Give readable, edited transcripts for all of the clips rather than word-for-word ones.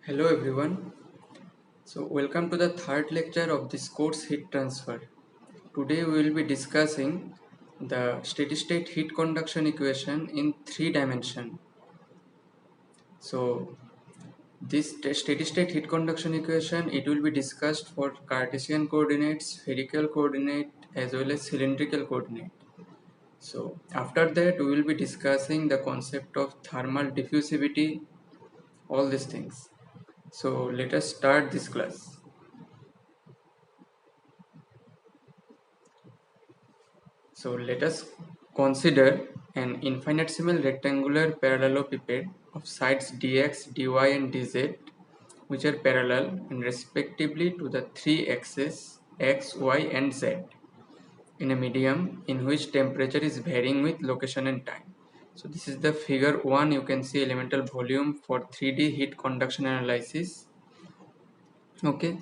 Hello everyone. Welcome to the third lecture of this course Heat Transfer. Today we will be discussing the steady state heat conduction equation in three dimension. So this steady state heat conduction equation, it will be discussed for Cartesian coordinates, spherical coordinate as well as cylindrical coordinate. So after that we will be discussing the concept of thermal diffusivity, all these things. So let us start this class. So let us consider an infinitesimal rectangular parallelepiped of sides dx, dy and dz which are parallel and respectively to the three axes x, y and z in a medium in which temperature is varying with location and time. So this is the figure 1. You can see elemental volume for 3D heat conduction analysis. Okay,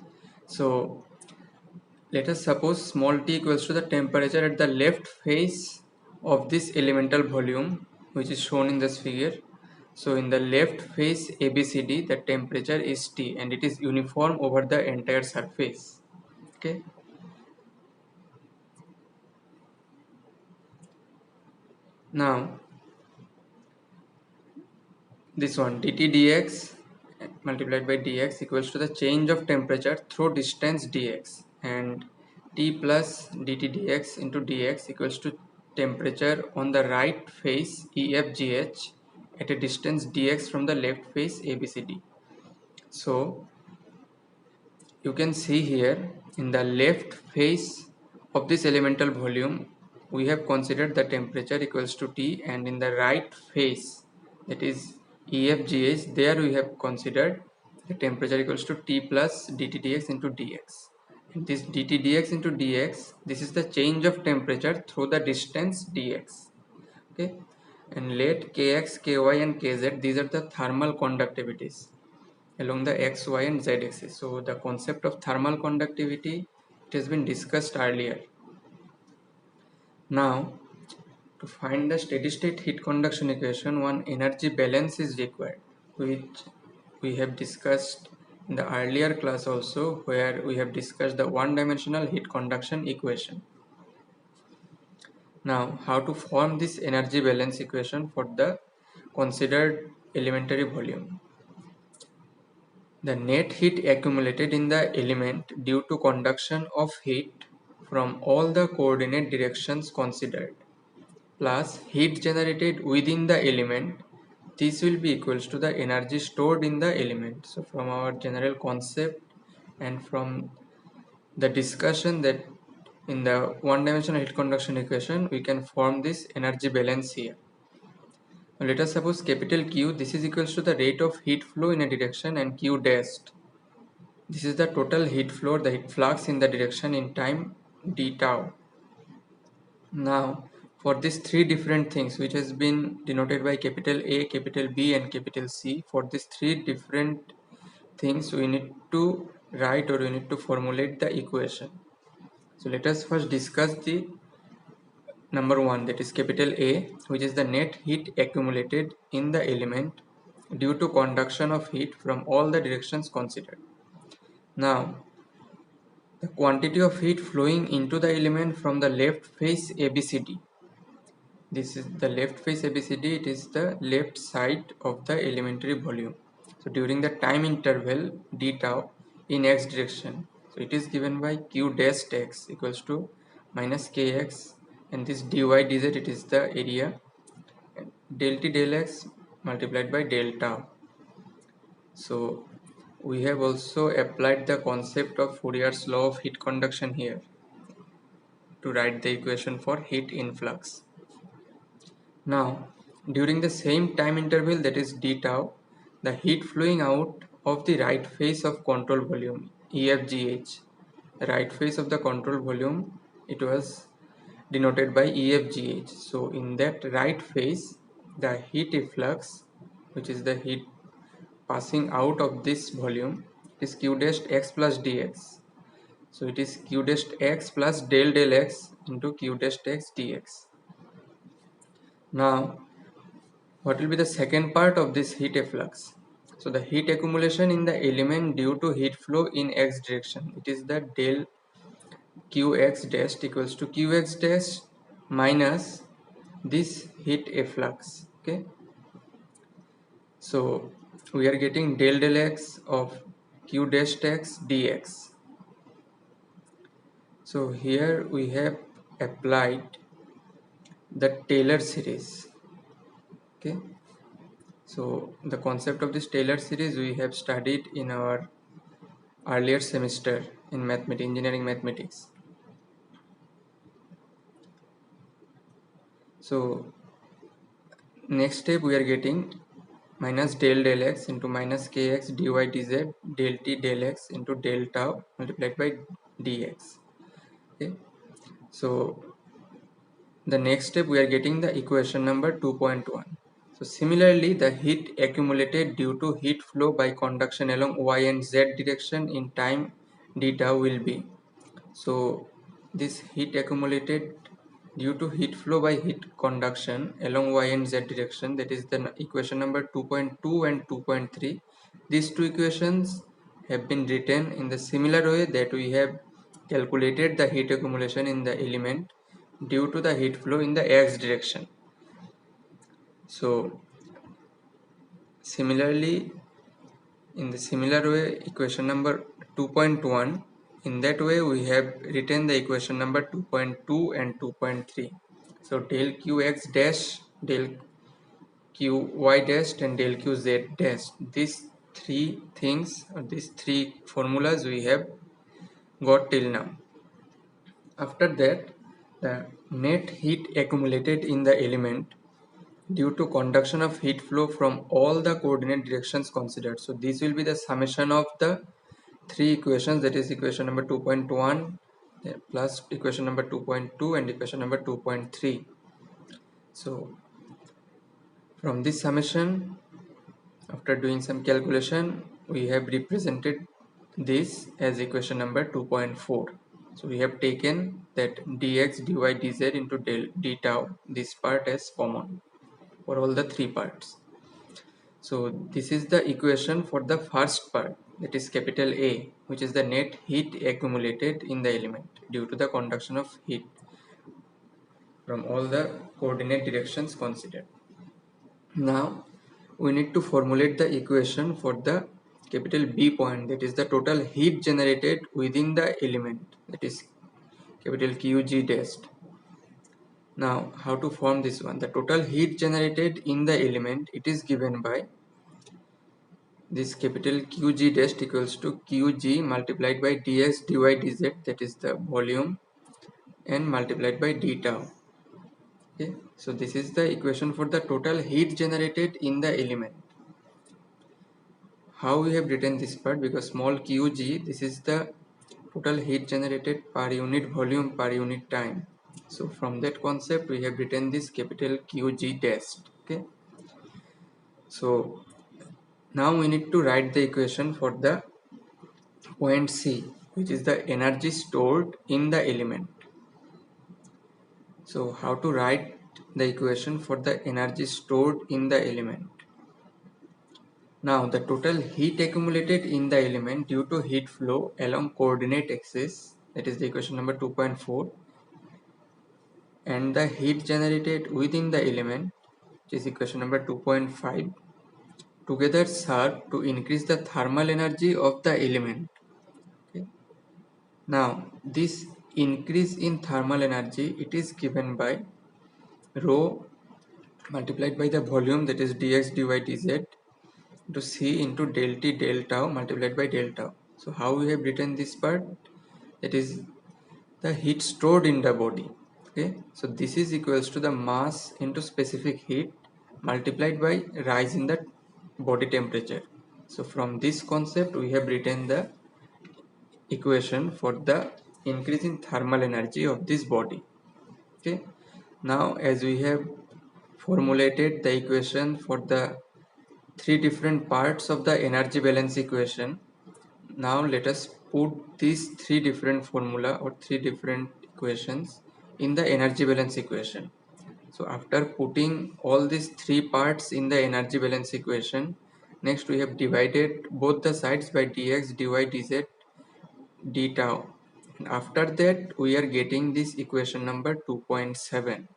so let us suppose small t equals to the temperature at the left face of this elemental volume which is shown in this figure. So in the left face ABCD, the temperature is T and it is uniform over the entire surface. Okay. Now this one dt dx multiplied by dx equals to the change of temperature through distance dx, and T plus dt dx into dx equals to temperature on the right face EFGH at a distance dx from the left face ABCD. So you can see here in the left face of this elemental volume we have considered the temperature equals to T, and in the right face, that is EFGH, there we have considered the temperature equals to T plus dt dx into dx. And this dt dx into dx, this is the change of temperature through the distance dx. Okay, and let kx, ky and kz, these are the thermal conductivities along the x, y and z axis. So the concept of thermal conductivity, it has been discussed earlier. Now to find the steady state heat conduction equation, one energy balance is required, which we have discussed in the earlier class also, where we have discussed the one-dimensional heat conduction equation. Now how to form this energy balance equation for the considered elementary volume. The net heat accumulated in the element due to conduction of heat from all the coordinate directions considered plus heat generated within the element, this will be equals to the energy stored in the element. So from our general concept and from the discussion that in the one-dimensional heat conduction equation, we can form this energy balance here. Now let us suppose capital Q, this is equals to the rate of heat flow in a direction, and Q dashed, this is the total heat flow, the heat flux in the direction in time d tau. Now for these three different things which has been denoted by capital A, capital B and capital C, for these three different things we need to write or we need to formulate the equation. So let us first discuss the number one, that is capital A, which is the net heat accumulated in the element due to conduction of heat from all the directions considered. Now the quantity of heat flowing into the element from the left face ABCD, this is the left face ABCD, it is the left side of the elementary volume. So during the time interval d tau in x direction, so it is given by q dash x equals to minus kx, and this dy dz, it is the area, and del t del x multiplied by del tau. So we have also applied the concept of Fourier's law of heat conduction here to write the equation for heat influx. Now, during the same time interval, that is d tau, the heat flowing out of the right face of control volume EFGH, the right face of the control volume, it was denoted by EFGH. So in that right face, the heat efflux, which is the heat passing out of this volume, is q dash x plus dx. So it is q dash x plus del del x into q dash x dx. Now what will be the second part of this heat efflux? So the heat accumulation in the element due to heat flow in x direction, it is the del qx dash equals to qx dash minus this heat efflux. Okay, so we are getting del x of q dash x dx. So here we have applied the Taylor series. Okay, so the concept of this Taylor series we have studied in our earlier semester in mathematics, engineering mathematics. So next step we are getting minus del x into minus kx dy dz del t del x into del tau multiplied by dx. Okay, so the next step we are getting the equation number 2.1. So similarly, the heat accumulated due to heat flow by conduction along y and z direction in time d tau will be. So this heat accumulated due to heat flow by heat conduction along y and z direction, that is the equation number 2.2 and 2.3. These two equations have been written in the similar way that we have calculated the heat accumulation in the element due to the heat flow in the x direction. So similarly, in the similar way, equation number 2.1, in that way we have written the equation number 2.2 and 2.3. So del qx dash, del qy dash and del qz dash, these three things or these three formulas we have got till now. After that, the net heat accumulated in the element due to conduction of heat flow from all the coordinate directions considered. So this will be the summation of the three equations, that is equation number 2.1 plus equation number 2.2 and equation number 2.3. So from this summation, after doing some calculation, we have represented this as equation number 2.4. So we have taken that dx dy dz into del d tau, this part as common for all the three parts. So this is the equation for the first part, that is capital A, which is the net heat accumulated in the element due to the conduction of heat from all the coordinate directions considered. Now we need to formulate the equation for the capital B point, that is the total heat generated within the element, that is capital Qg dash. Now how to form this one? The total heat generated in the element, it is given by this capital Qg dash equals to Qg multiplied by dx dy dz, that is the volume, and multiplied by d tau. Okay, so this is the equation for the total heat generated in the element. How we have written this part? Because small Qg, this is the total heat generated per unit volume per unit time. So from that concept we have written this capital Qg dash. Okay, so now we need to write the equation for the point C, which is the energy stored in the element. So how to write the equation for the energy stored in the element? Now the total heat accumulated in the element due to heat flow along coordinate axis, that is the equation number 2.4, and the heat generated within the element, which is equation number 2.5, together serve to increase the thermal energy of the element. Okay. Now this increase in thermal energy, it is given by rho multiplied by the volume, that is dx dy dz, to C into del T del tau multiplied by del tau. So how we have written this part? That is the heat stored in the body. Okay, so this is equals to the mass into specific heat multiplied by rise in the body temperature. So from this concept we have written the equation for the increase in thermal energy of this body. Okay, now as we have formulated the equation for the three different parts of the energy balance equation, now let us put these three different formula or three different equations in the energy balance equation. So after putting all these three parts in the energy balance equation, Next we have divided both the sides by dx, dy, dz, d tau. And after that we are getting this equation number 2.7.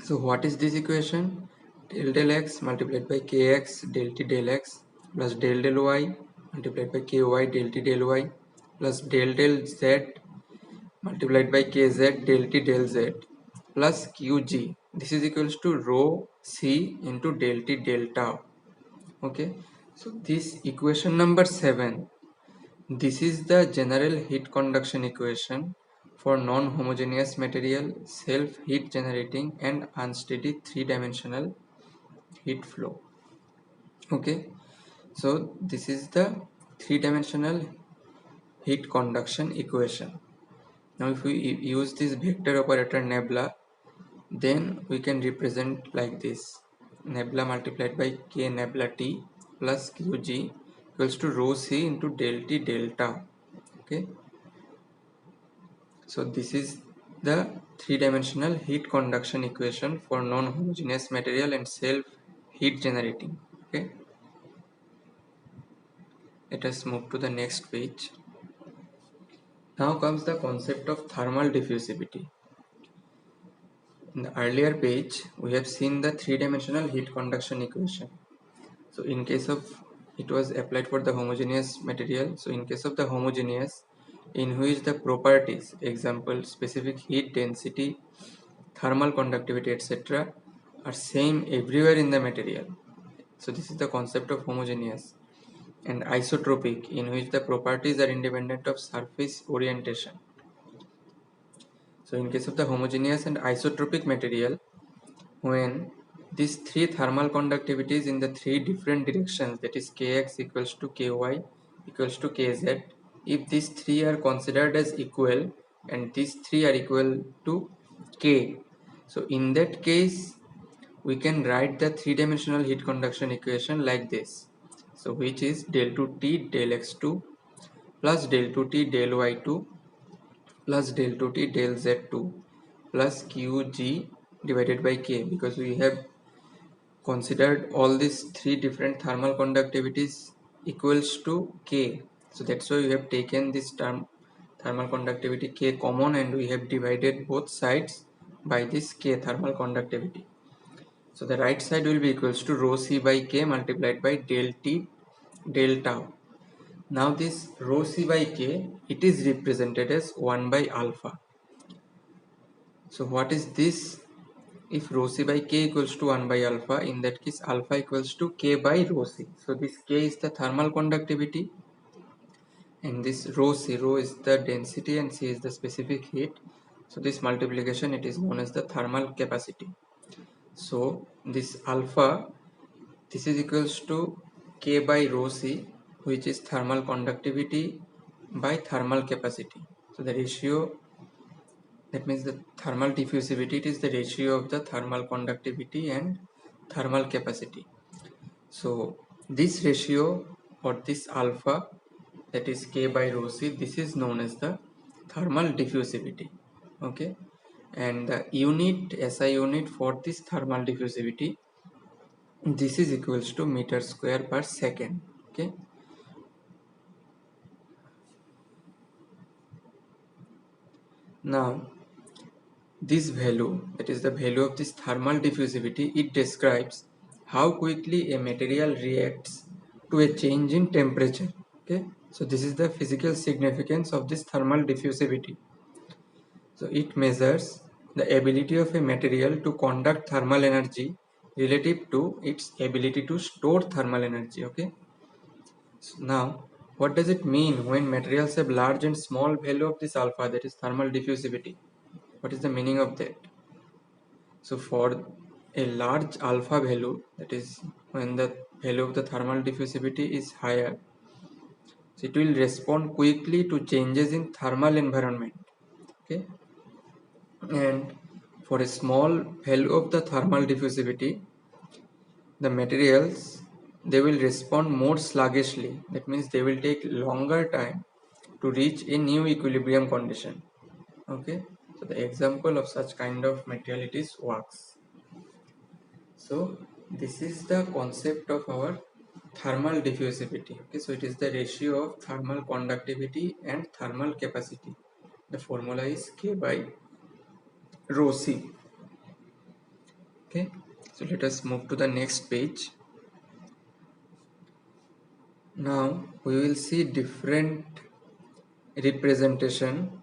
So what is this equation? Del x multiplied by kx del t del x plus del y multiplied by ky del t del y plus del z multiplied by kz del t del z plus qg. This is equals to rho c into del t del tau. Okay, so this equation number 7, this is the general heat conduction equation for non-homogeneous material, self-heat generating and unsteady three-dimensional heat flow. Okay, so this is the three-dimensional heat conduction equation. Now if we use this vector operator nabla, then we can represent like this: nabla multiplied by k nabla t plus qg equals to rho c into del t del tau. Okay, so this is the three-dimensional heat conduction equation for non-homogeneous material and self-heat generating. Okay, let us move to the next page. Now comes the concept of thermal diffusivity. In the earlier page, we have seen the three-dimensional heat conduction equation. So in case of, it was applied for the homogeneous material. So in case of the homogeneous, in which the properties, example specific heat density, thermal conductivity, etc., are same everywhere in the material. So this is the concept of homogeneous. And isotropic, in which the properties are independent of surface orientation. So in case of the homogeneous and isotropic material, when these three thermal conductivities in the three different directions, that is kx equals to ky equals to kz, if these three are considered as equal and these three are equal to k, so in that case we can write the three-dimensional heat conduction equation like this. So which is del 2t del x2 plus del 2t del y2 plus del 2t del z2 plus qg divided by k, because we have considered all these three different thermal conductivities equals to k. So that's why we have taken this term thermal conductivity k common and we have divided both sides by this k thermal conductivity. So the right side will be equals to rho c by k multiplied by del t del tau. Now this rho c by k, it is represented as 1 by alpha. So what is this? If rho c by k equals to 1 by alpha, in that case alpha equals to k by rho c. So this k is the thermal conductivity and this rho is the density and c is the specific heat. So this multiplication, it is known as the thermal capacity. So this alpha, this is equals to k by rho c, which is thermal conductivity by thermal capacity. So the ratio, that means the thermal diffusivity, it is the ratio of the thermal conductivity and thermal capacity. So this ratio or this alpha, that is k by rho c, this is known as the thermal diffusivity. Okay, and the unit, SI unit for this thermal diffusivity, this is equals to meter square per second. Okay, now this value, that is the value of this thermal diffusivity, it describes how quickly a material reacts to a change in temperature. Okay, so this is the physical significance of this thermal diffusivity. So it measures the ability of a material to conduct thermal energy relative to its ability to store thermal energy. Okay, so now what does it mean when materials have large and small value of this alpha, that is thermal diffusivity? What is the meaning of that? So for a large alpha value, that is when the value of the thermal diffusivity is higher, so it will respond quickly to changes in thermal environment. Okay, and for a small value of the thermal diffusivity, the materials, they will respond more sluggishly. That means they will take longer time to reach a new equilibrium condition. Okay, so the example of such kind of material, it is wax. So This is the concept of our thermal diffusivity. Okay, so it is the ratio of thermal conductivity and thermal capacity. The formula is K by rho C. Okay, so let us move to the next page. Now we will see different representation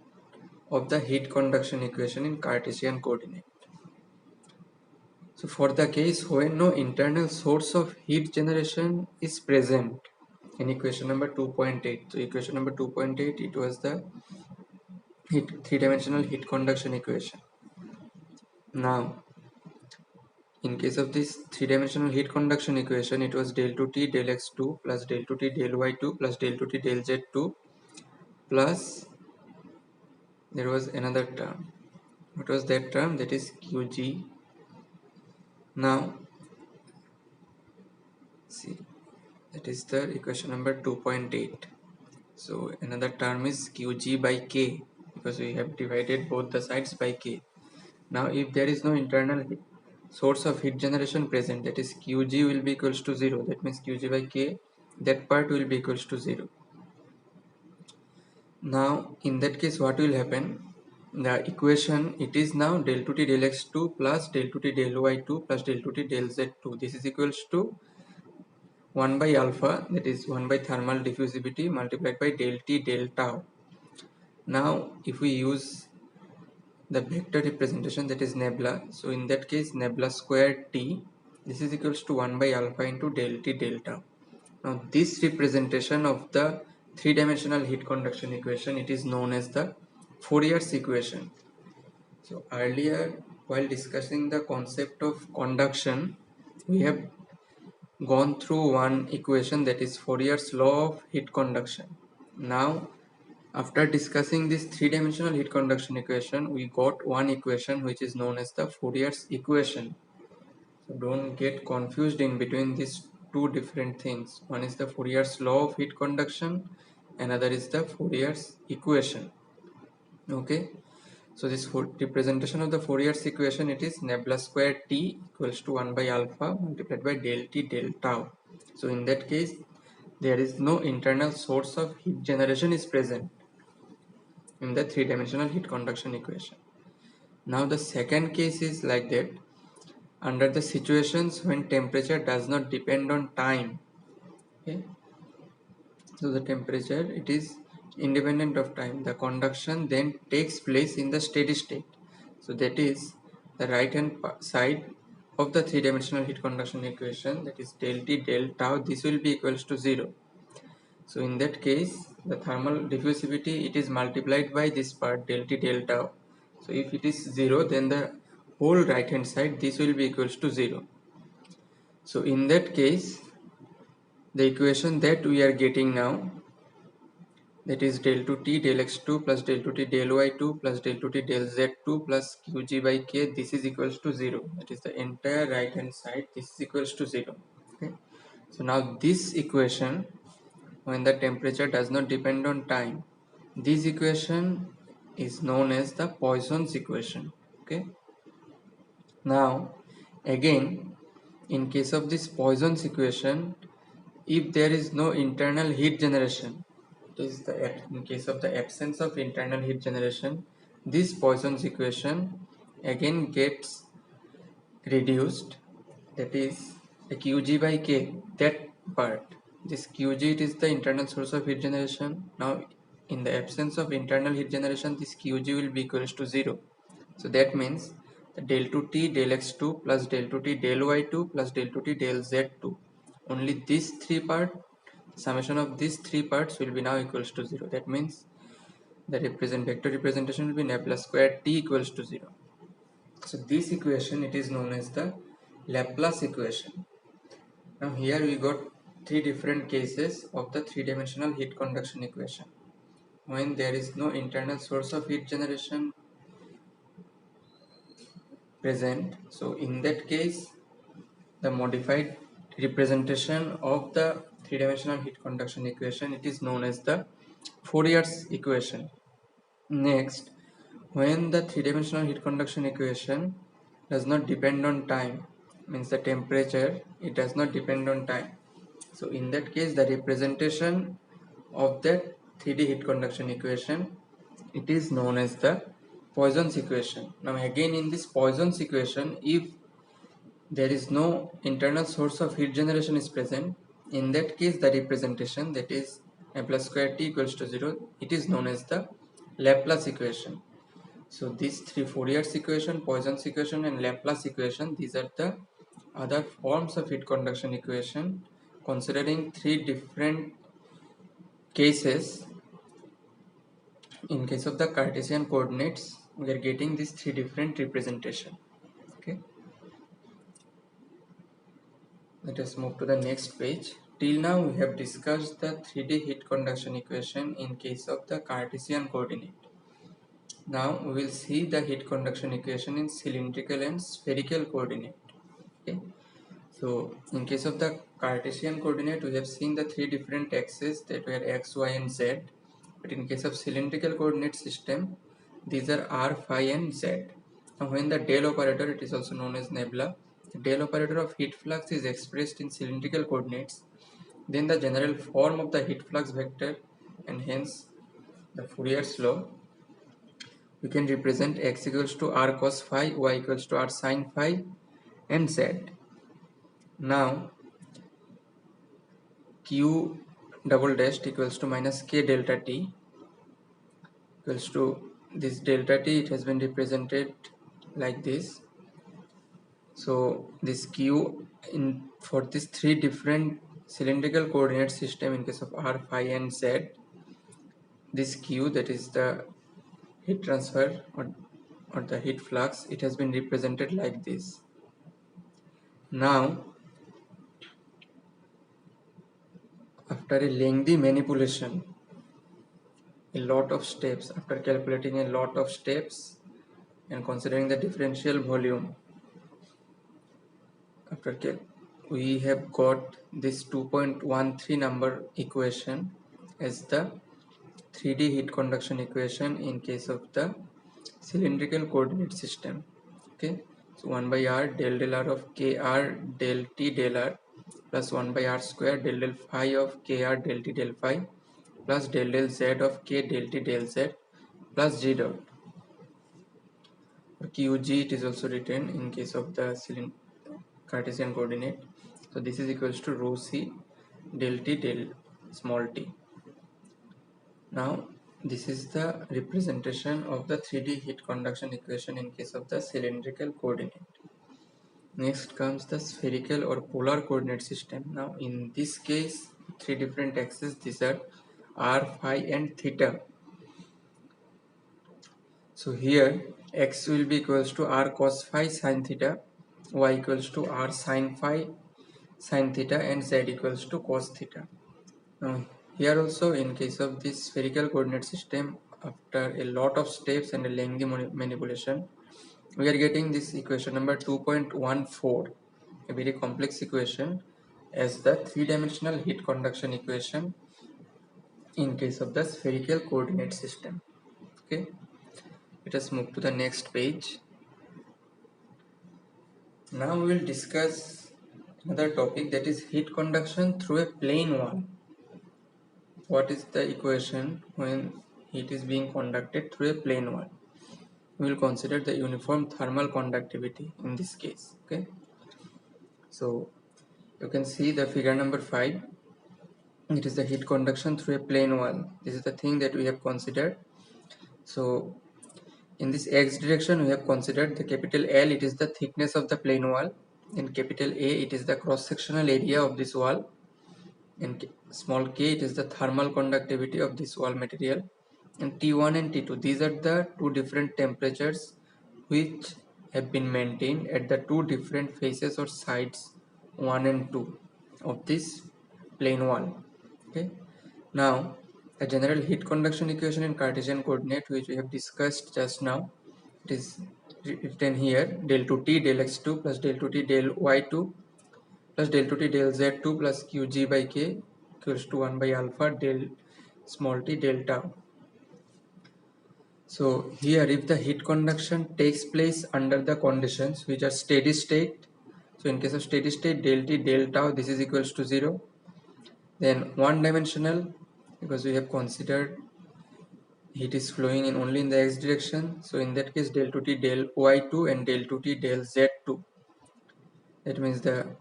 of the heat conduction equation in Cartesian coordinate. So for the case when no internal source of heat generation is present in equation number 2.8. So equation number 2.8, it was the three-dimensional heat conduction equation. Now in case of this three-dimensional heat conduction equation, it was del 2t del x2 plus del 2t del y2 plus del 2t del z2 plus there was another term. What was that term? That is qg. Now see, that is the equation number 2.8. So another term is qg by k, because we have divided both the sides by k. Now if there is no internal source of heat generation present, that is qg will be equals to 0. That means qg by k, that part will be equals to 0. Now in that case what will happen? The equation, it is now del 2t del x2 plus del 2t del y2 plus del 2t del z2. This is equals to 1 by alpha, that is 1 by thermal diffusivity multiplied by del t del tau. Now if we use the vector representation, that is nebula, so in that case nebula square t, this is equals to 1 by alpha into del t del tau. Now this representation of the three-dimensional heat conduction equation, it is known as the Fourier's equation. So earlier while discussing the concept of conduction, we have gone through one equation, that is Fourier's law of heat conduction. Now after discussing this three-dimensional heat conduction equation, we got one equation which is known as the Fourier's equation. So don't get confused in between these two different things. One is the Fourier's law of heat conduction, another is the Fourier's equation. Okay, so this representation of the Fourier's equation, it is nebula square t equals to 1 by alpha multiplied by del t del tau. So in that case there is no internal source of heat generation is present in the three-dimensional heat conduction equation. Now the second case is like that, under the situations when temperature does not depend on time. Okay, so the temperature, it is independent of time, the conduction then takes place in the steady state. So that is the right hand side of the three-dimensional heat conduction equation, that is del t del tau, this will be equals to 0. So in that case the thermal diffusivity, it is multiplied by this part del t del tau. So if it is 0, then the whole right hand side, this will be equals to 0. So in that case the equation that we are getting now, that is del 2t del x2 plus del 2t del y2 plus del 2t del z2 plus qg by k, this is equals to 0. That is the entire right hand side, this is equals to 0. Okay, so now this equation, when the temperature does not depend on time, this equation is known as the Poisson's equation. Okay, now again in case of this Poisson's equation, if there is no internal heat generation, it is in case of the absence of internal heat generation, this Poisson's equation again gets reduced, that is the qg by k, that part, this qg, it is the internal source of heat generation. Now in the absence of internal heat generation, this qg will be equals to 0. So that means the del 2t del x2 plus del 2t del y2 plus del 2t del z2, only these three part, summation of these three parts will be now equals to 0. That means the vector representation will be nebula square t equals to 0. So this equation, it is known as the Laplace equation. Now here we got three different cases of the three-dimensional heat conduction equation. When there is no internal source of heat generation present, so in that case the modified representation of the three-dimensional heat conduction equation, it is known as the Fourier's equation. Next, when the three-dimensional heat conduction equation does not depend on time, means the temperature, it does not depend on time. So in that case, the representation of that 3D heat conduction equation, it is known as the Poisson's equation. Now again, in this Poisson's equation, if there is no internal source of heat generation is present, in that case the representation, that is m plus square t equals to 0, it is known as the Laplace equation. So these three, Fourier's equation, Poisson's equation and Laplace equation, these are the other forms of heat conduction equation. Considering three different cases, in case of the Cartesian coordinates, we are getting these three different representation. Okay, let us move to the next page. Till now we have discussed the 3D heat conduction equation in case of the Cartesian coordinate. Now we will see the heat conduction equation in cylindrical and spherical coordinate. Okay, so in case of the Cartesian coordinate, we have seen the three different axes that were x, y and z. But in case of cylindrical coordinate system, these are r, phi and z. Now when the del operator, it is also known as nebula, the del operator of heat flux is expressed in cylindrical coordinates, then the general form of the heat flux vector and hence the Fourier's law, we can represent x equals to r cos phi, y equals to r sin phi and z. Now q double dash equals to minus k delta t equals to this delta t, it has been represented like this. So this q in for this three different cylindrical coordinate system in case of r, phi and z, this q, that is the heat transfer or the heat flux, it has been represented like this. Now after a lengthy manipulation, a lot of steps, after calculating a lot of steps and considering the differential volume, we have got this 2.13 number equation as the 3D heat conduction equation in case of the cylindrical coordinate system. Okay, so 1 by r del del r of kr del t del r plus 1 by r square del del phi of kr del t del phi plus del del z of k del t del z plus g dot, or qg it is also written in case of the Cartesian coordinate. So this is equals to rho c del t del small t. Now this is the representation of the 3D heat conduction equation in case of the cylindrical coordinate. Next comes the spherical or polar coordinate system. Now in this case, three different axes, these are r, phi and theta. So here x will be equals to r cos phi sin theta, y equals to r sin phi sin theta and z equals to cos theta. Now here also, in case of this spherical coordinate system, after a lot of steps and a lengthy manipulation, we are getting this equation number 2.14, a very complex equation, as the three-dimensional heat conduction equation in case of the spherical coordinate system. Okay, let us move to the next page. Now we will discuss another topic, that is heat conduction through a plane wall. What is the equation when heat is being conducted through a plane wall? We will consider the uniform thermal conductivity in this case. Okay, so you can see the figure number 5. It is the heat conduction through a plane wall. This is the thing that we have considered. So in this x direction, we have considered the capital L, it is the thickness of the plane wall, and capital A, it is the cross-sectional area of this wall, and small k, it is the thermal conductivity of this wall material, and T1 and T2, these are the two different temperatures which have been maintained at the two different faces or sides 1 and 2 of this plane wall. Okay, now the general heat conduction equation in Cartesian coordinate, which we have discussed just now, it is written here: del 2t del x2 plus del 2t del y2 plus del 2t del z2 plus qg by k equals to 1 by alpha del small t del tau. So here, if the heat conduction takes place under the conditions which are steady state So in case of steady state, del T del tau, this is equals to 0. Then one dimensional, because we have considered heat is flowing in only in the x direction. So in that case, del 2T del y2 and del 2T del z2. That means the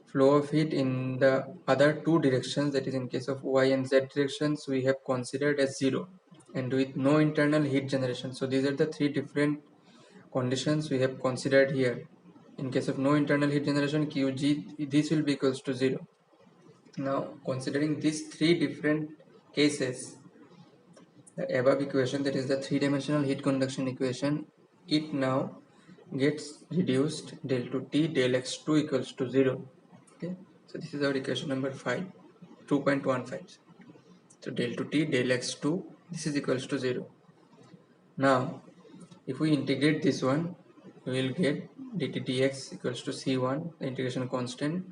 flow of heat in the other two directions, that is in case of y and z directions, we have considered as 0 and with no internal heat generation. So these are the three different conditions we have considered here. In case of no internal heat generation, Qg, this will be equals to 0. Now considering these three different cases, the above equation, that is the three-dimensional heat conduction equation, it now gets reduced del to T del x2 equals to 0. Okay, so this is our equation number 5, 2.15. So del to T del x2, this is equals to 0. Now if we integrate this one, we will get dt dx equals to c1, the integration constant.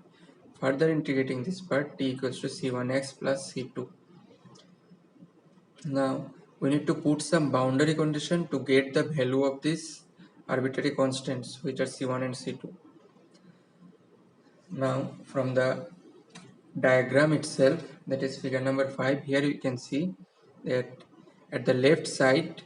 Further integrating this part, t equals to c1x plus c2. Now we need to put some boundary condition to get the value of these arbitrary constants, which are c1 and c2. Now from the diagram itself, that is figure number 5, here you can see that at the left side,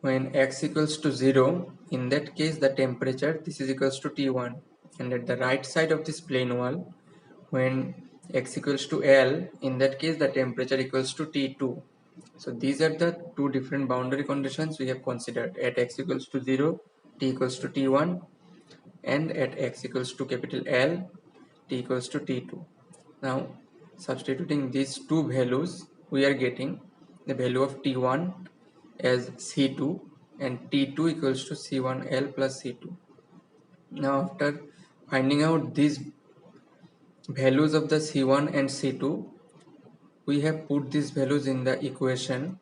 when x equals to 0, in that case the temperature, this is equals to T1, and at the right side of this plane wall, when x equals to L, in that case the temperature equals to T2. So these are the two different boundary conditions we have considered. At x equals to 0, T equals to T1, and at x equals to capital L, T equals to T2. Now substituting these two values, we are getting the value of T1 as C2 and T2 equals to C1L plus C2. Now after finding out these values of the C1 and C2, we have put these values in the equation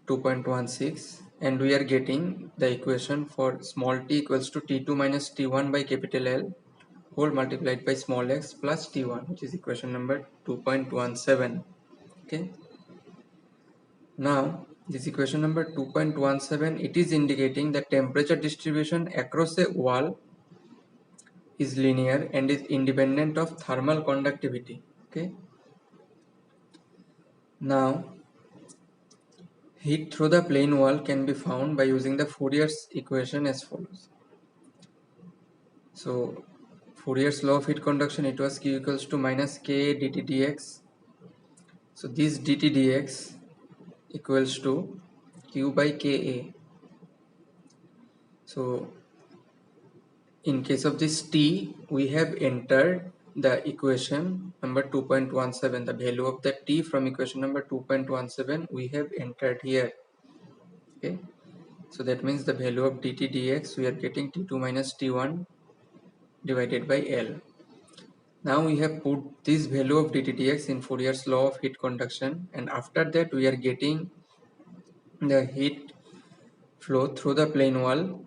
2.16, and we are getting the equation for small t equals to T2 minus T1 by capital L whole multiplied by small x plus T1, which is equation number 2.17. Okay. Now this equation number 2.17, it is indicating the temperature distribution across a wall is linear and is independent of thermal conductivity. Okay. Now heat through the plane wall can be found by using the Fourier's equation as follows. So Fourier's law of heat conduction, it was Q equals to minus K dt dx. So this dt dx equals to Q by Ka. So in case of this t, we have entered the equation number 2.17, the value of the t from equation number 2.17 we have entered here. Okay, so that means the value of dt dx, we are getting T2 minus T1 divided by L. Now we have put this value of dt dx in Fourier's law of heat conduction, and after that we are getting the heat flow through the plane wall,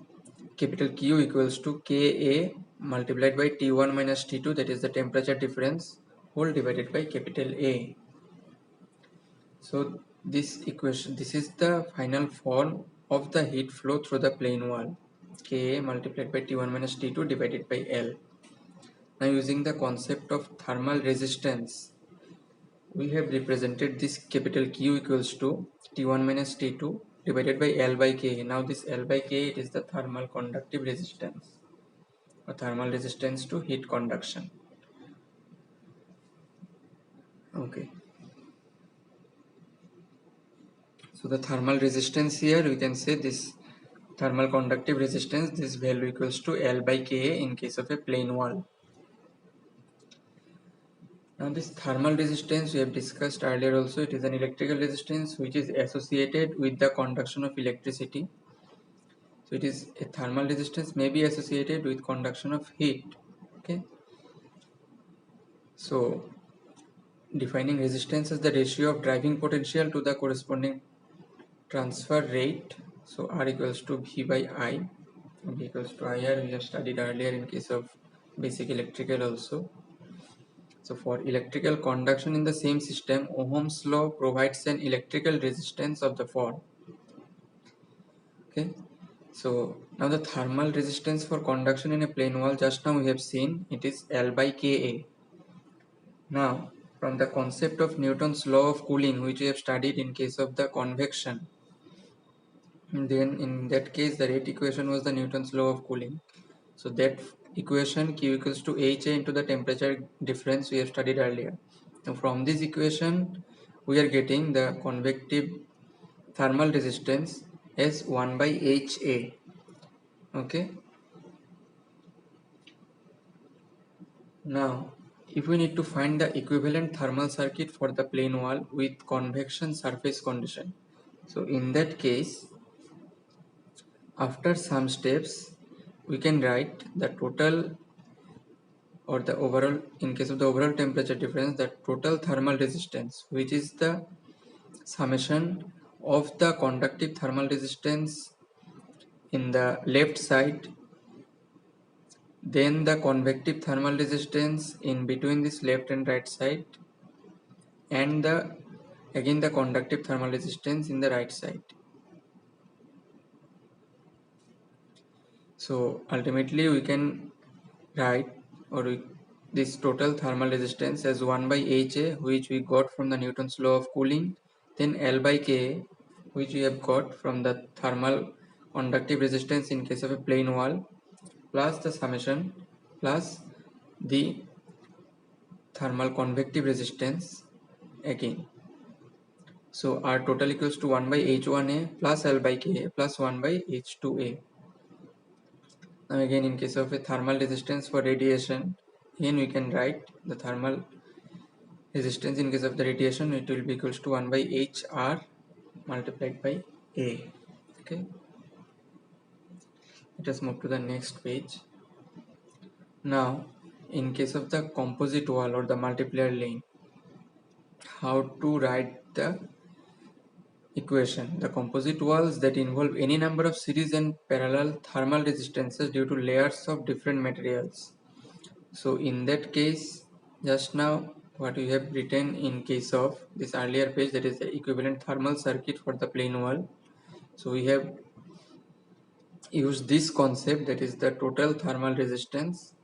capital Q equals to Ka multiplied by T1 minus T2, that is the temperature difference, whole divided by capital A. So this equation, this is the final form of the heat flow through the plane wall, Ka multiplied by T1 minus T2 divided by L. Now using the concept of thermal resistance, we have represented this capital Q equals to T1 minus T2 divided by L by K. Now this L by K, it is the thermal conductive resistance or thermal resistance to heat conduction. Okay. So the thermal resistance here, we can say this thermal conductive resistance, this value equals to L by Ka in case of a plane wall. Now this thermal resistance we have discussed earlier also, it is an electrical resistance which is associated with the conduction of electricity. So it is a thermal resistance may be associated with conduction of heat. Okay. So defining resistance as the ratio of driving potential to the corresponding transfer rate. So R equals to V by I. V equals to IR, we have studied earlier in case of basic electrical also. So for electrical conduction in the same system, Ohm's law provides an electrical resistance of the form. Okay. So now the thermal resistance for conduction in a plane wall, just now we have seen it is L by Ka. Now from the concept of Newton's law of cooling, which we have studied in case of the convection, then in that case the rate equation was the Newton's law of cooling. So that equation Q equals to HA into the temperature difference we have studied earlier. Now from this equation we are getting the convective thermal resistance as 1 by HA. Okay. Now if we need to find the equivalent thermal circuit for the plane wall with convection surface condition, so in that case, after some steps, we can write the total, or the overall, in case of the overall temperature difference, the total thermal resistance, which is the summation of the conductive thermal resistance in the left side, then the convective thermal resistance in between this left and right side, and again the conductive thermal resistance in the right side. So ultimately we can write, this total thermal resistance as 1 by HA, which we got from the Newton's law of cooling, then L by Ka, which we have got from the thermal conductive resistance in case of a plane wall, plus the summation plus the thermal convective resistance again. So our total equals to 1 by H1A plus L by Ka plus 1 by H2A. Now again, in case of a thermal resistance for radiation, again we can write the thermal resistance in case of the radiation, it will be equals to 1 by HR multiplied by A. Okay, let us move to the next page. Now in case of the composite wall or the multiplier lane, how to write the equation? The composite walls that involve any number of series and parallel thermal resistances due to layers of different materials. So in that case, just now what we have written in case of this earlier page, that is the equivalent thermal circuit for the plane wall. So we have used this concept, that is the total thermal resistance.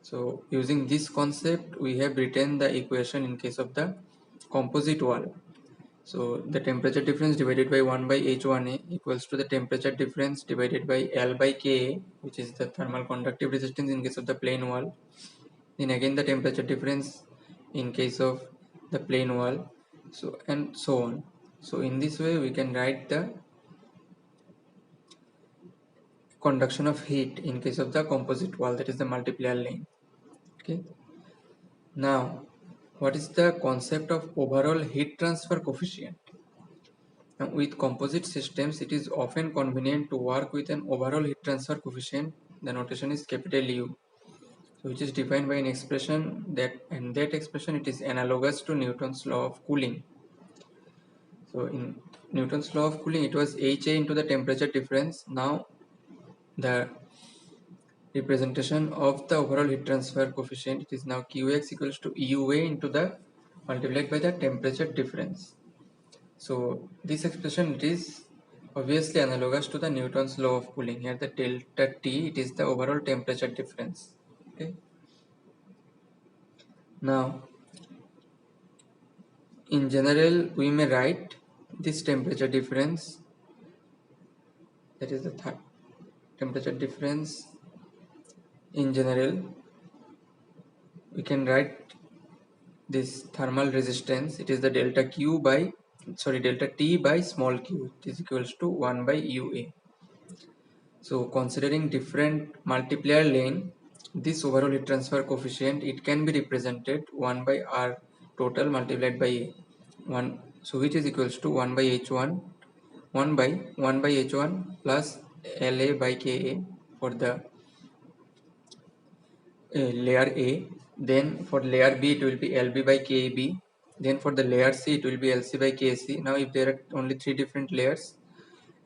So using this concept, we have written the equation in case of the composite wall. So the temperature difference divided by 1 by H1A equals to the temperature difference divided by L by Ka, which is the thermal conductive resistance in case of the plane wall. Then again the temperature difference in case of the plane wall, so and so on. So in this way we can write the conduction of heat in case of the composite wall, that is the multiplier lane. Okay, now what is the concept of overall heat transfer coefficient? Now with composite systems, it is often convenient to work with an overall heat transfer coefficient. The notation is capital U, so which is defined by an expression that, and that expression, it is analogous to Newton's law of cooling. So in Newton's law of cooling, it was HA into the temperature difference. Now the representation of the overall heat transfer coefficient, it is now Qx equals to UA into the multiplied by the temperature difference. So this expression, it is obviously analogous to the Newton's law of cooling. Here the delta T, it is the overall temperature difference. Okay. Now in general we may write this temperature difference, that is the temperature difference. In general we can write this thermal resistance, it is the delta T by small q, it is equals to 1 by UA. So considering different multiplier lane, this overall heat transfer coefficient, it can be represented 1 by R total multiplied by A 1, so which is equals to 1 by H1 1 by H1 plus LA by Ka for the layer A. Then for layer B it will be LB by KB. Then for the layer C it will be LC by KC. Now if there are only 3 different layers,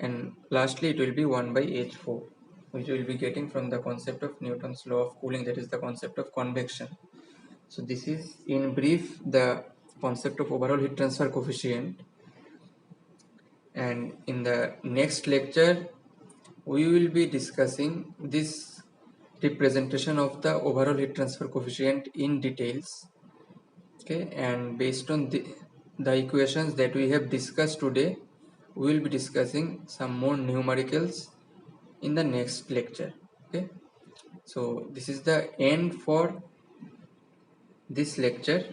and lastly it will be 1 by H4, which we will be getting from the concept of Newton's law of cooling, that is the concept of convection. So this is in brief the concept of overall heat transfer coefficient, and in the next lecture we will be discussing this representation of the overall heat transfer coefficient in details. Okay, and based on the equations that we have discussed today, we will be discussing some more numericals in the next lecture. Okay, so this is the end for this lecture.